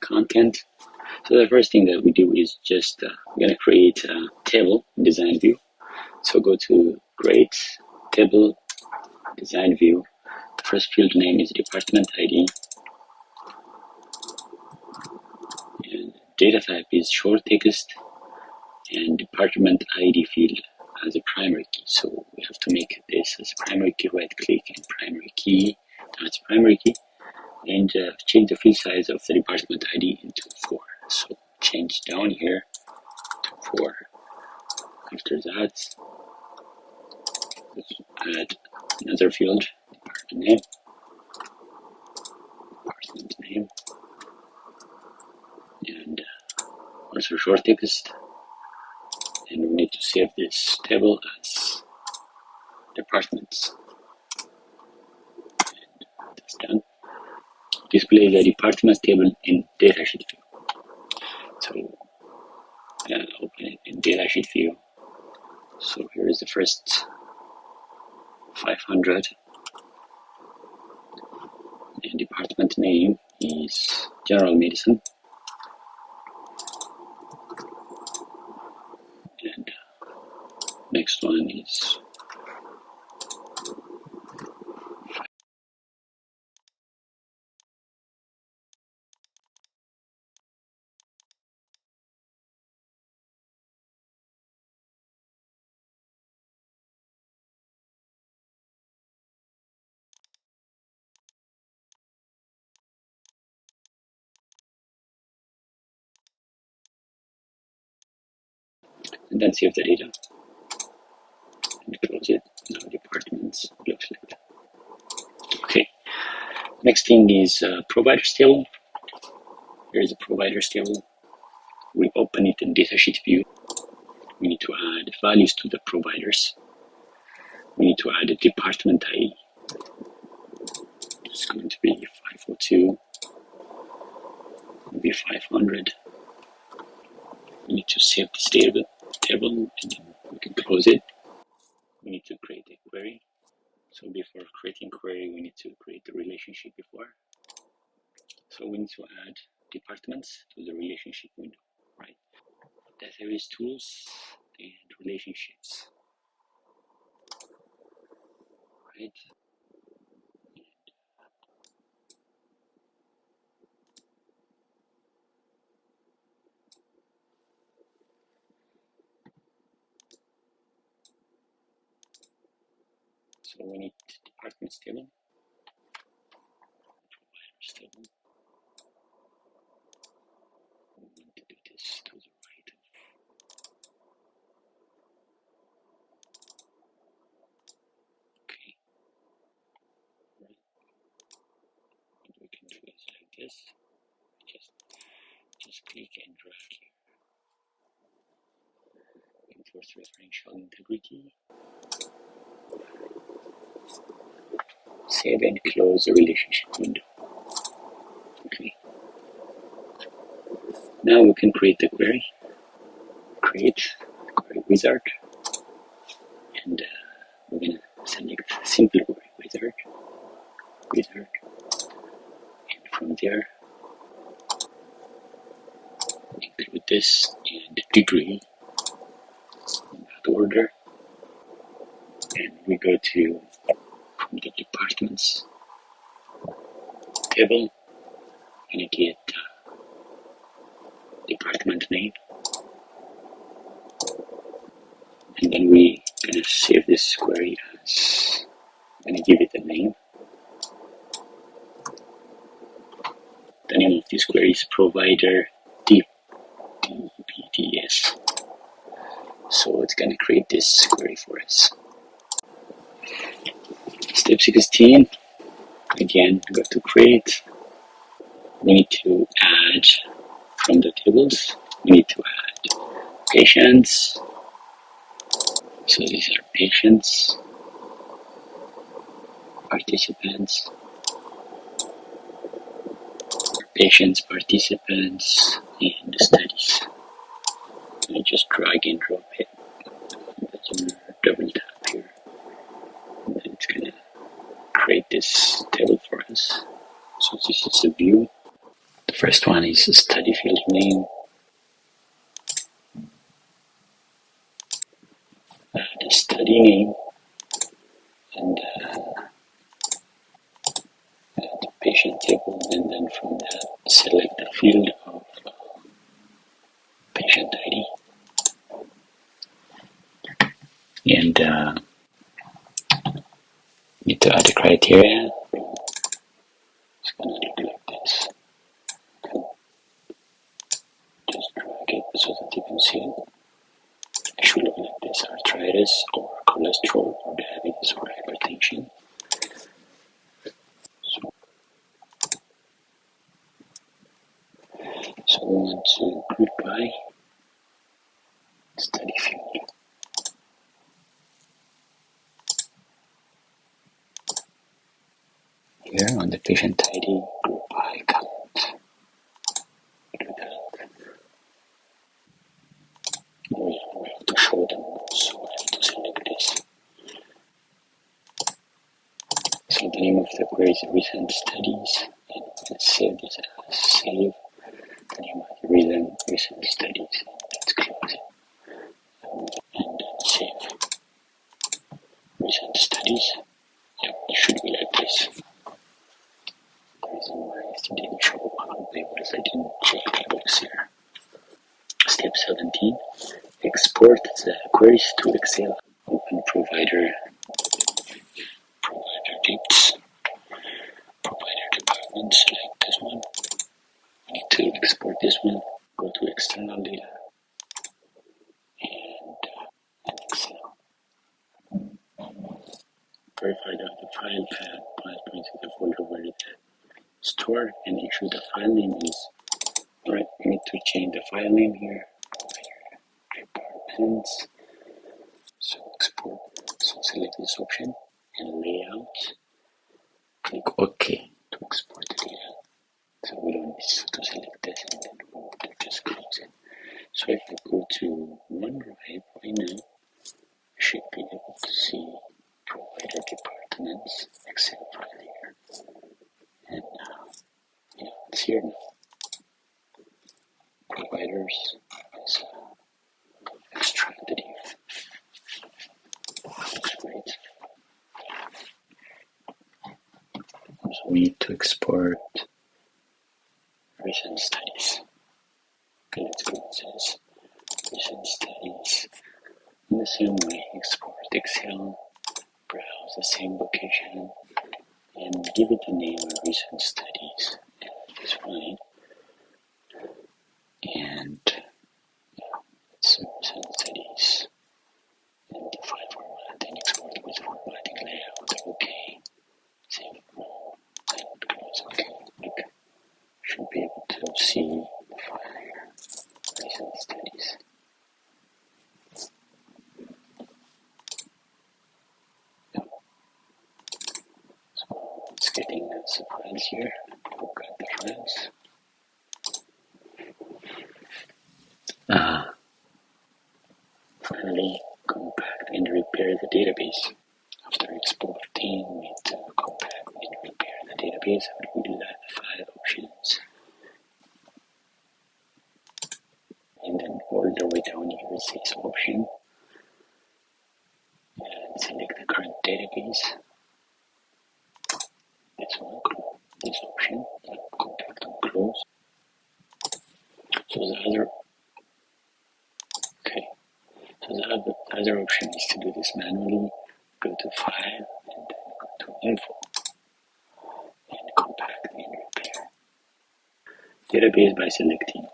content. So the first thing that we do is just we're gonna create a table design view. So go to Create Table Design View. The first field name is Department ID, and data type is short text, and Department ID field as a primary key. So we have to make this as a primary key. Right click and primary key. That's primary key, and change the field size of the Department ID into 4. So change down here to 4. After that, let's add another field, department name, and also short text. And we need to save this table as departments. And that's done. Display the departments table in datasheet view. So open it in datasheet view. So here is the first 500, and department name is General Medicine, and next one is and then save the data and close it. Now departments looks like that. Okay, next thing is providers table. Here is a providers table. We open it in datasheet view. We need to add values to the providers. We need to add a department ID. It's going to be 502, maybe 500. We need to save this table and then we can close it. We need to create a query. So before creating query, we need to create the relationship before. So we need to add departments to the relationship window, right? Database tools and relationships, right? So we need departments table, providers table. We want to do this to the right. Okay. Right. And we can do it like this. Just click and drag here. Enforce referential integrity. Save and close the relationship window. Okay. Now we can create the query. Create query wizard, and we're gonna select simple query wizard, and from there include this and degree in that order, and we go to from the departments table and get department name, and then we gonna save this query as, I'm gonna give it a name. The name of this query is provider DPDS. So it's gonna create this query for us. Step 16, again, go to create. We need to add from the tables, we need to add patients. So these are patients, participants, participants, and studies. I just drag and drop it. Double tap here. And then it's going to create this table for us. So this is a view. First one is study field name, the study name, and the patient table, and then from that select the field of patient ID. And need to add the criteria. It's gonna look like this. Just drag it so that you can see it. It should look like this: arthritis or cholesterol or diabetes or hypertension. So we want to group by study field. Here on the patient ID, group by count. Do that. We have to show them, so I have to select this. So the name of the query is recent studies, and let's save this as save. The name of the recent studies. Let's close it. And then save. Recent studies. Yep, it should be like this. The reason why it didn't show up on the paper is I didn't check the box here. Step 17. Export the queries to Excel. Open provider dates. Provider department, select this one. We need to export this one. Go to external data and Excel. Verify that the file path points to the folder where it stored and ensure the file name is right. We need to change the file name here. Departments. So export. So select this option and layout. Click OK to export the data. So we don't need to select this and then we want to just close it. So if I go to OneDrive right now, I should be able to see provider departments Excel file here. And yeah, it's here now. Providers is extracted here. Looks great. So we need to export recent studies. Okay, let's close this. Recent studies. In the same way, export Excel, browse the same location, and give it the name of recent studies. And this one. And yeah, it's recent studies. And the file format and export with formatting layout. Okay. Save and close. Okay. Look, should be able to see the file here. Recent studies. So it's getting some files here. Look at the files. Finally, compact and repair the database. After exporting, we need to compact and repair the database. How do we do that? The file options. And then all the way down here is this option. And select the current database. This one, this option, compact and close. So the other option is to do this manually. Go to File and then go to Info and compact and repair. Database by selecting